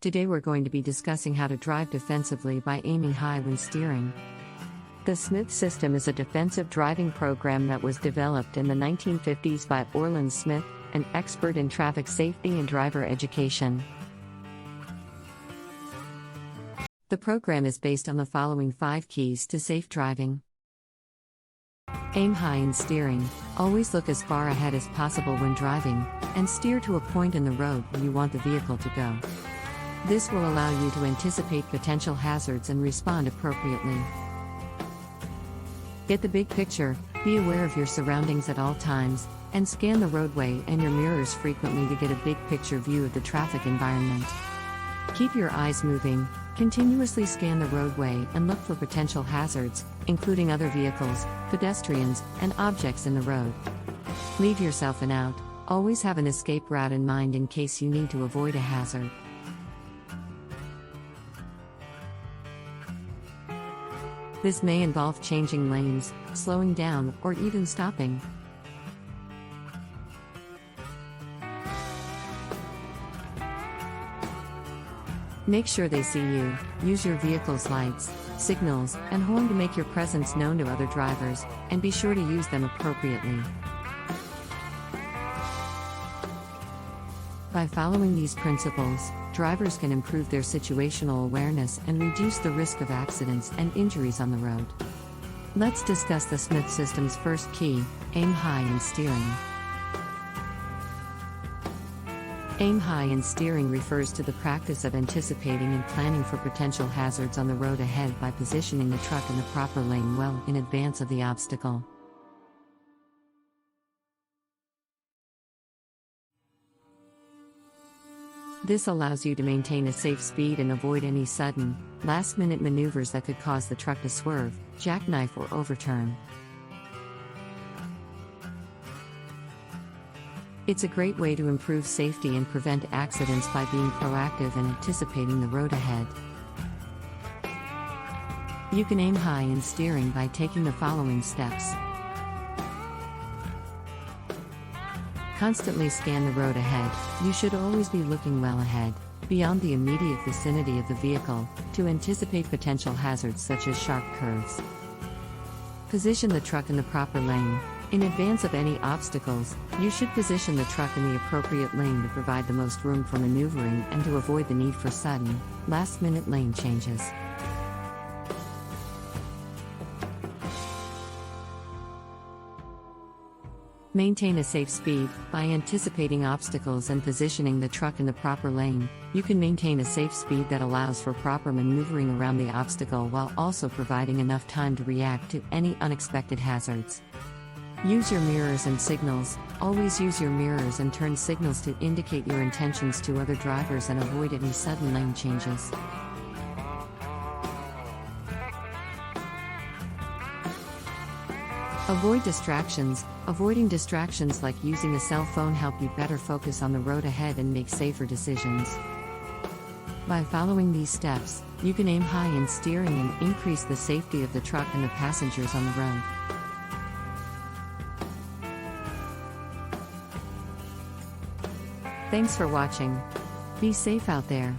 Today we're going to be discussing how to drive defensively by aiming high when steering. The Smith system is a defensive driving program that was developed in the 1950s by Orland Smith, an expert in traffic safety and driver education. The program is based on the following 5 keys to safe driving. Aim high in steering. Always look as far ahead as possible when driving, and steer to a point in the road where you want the vehicle to go. This will allow you to anticipate potential hazards and respond appropriately. Get the big picture, be aware of your surroundings at all times, and scan the roadway and your mirrors frequently to get a big picture view of the traffic environment. Keep your eyes moving, continuously scan the roadway and look for potential hazards, including other vehicles, pedestrians, and objects in the road. Leave yourself an out, always have an escape route in mind in case you need to avoid a hazard. This may involve changing lanes, slowing down, or even stopping. Make sure they see you. Use your vehicle's lights, signals, and horn to make your presence known to other drivers, and be sure to use them appropriately. By following these principles, drivers can improve their situational awareness and reduce the risk of accidents and injuries on the road. Let's discuss the Smith system's first key: aim high in steering. Aim high in steering refers to the practice of anticipating and planning for potential hazards on the road ahead by positioning the truck in the proper lane well in advance of the obstacle. This allows you to maintain a safe speed and avoid any sudden, last-minute maneuvers that could cause the truck to swerve, jackknife, or overturn. It's a great way to improve safety and prevent accidents by being proactive and anticipating the road ahead. You can aim high in steering by taking the following steps. Constantly scan the road ahead. You should always be looking well ahead, beyond the immediate vicinity of the vehicle, to anticipate potential hazards such as sharp curves. Position the truck in the proper lane. In advance of any obstacles, you should position the truck in the appropriate lane to provide the most room for maneuvering and to avoid the need for sudden, last-minute lane changes. Maintain a safe speed. By anticipating obstacles and positioning the truck in the proper lane, you can maintain a safe speed that allows for proper maneuvering around the obstacle while also providing enough time to react to any unexpected hazards. Use your mirrors and signals. Always use your mirrors and turn signals to indicate your intentions to other drivers and avoid any sudden lane changes. Avoid distractions. Avoiding distractions like using a cell phone help you better focus on the road ahead and make safer decisions. By following these steps, you can aim high in steering and increase the safety of the truck and the passengers on the road. Thanks for watching. Be safe out there.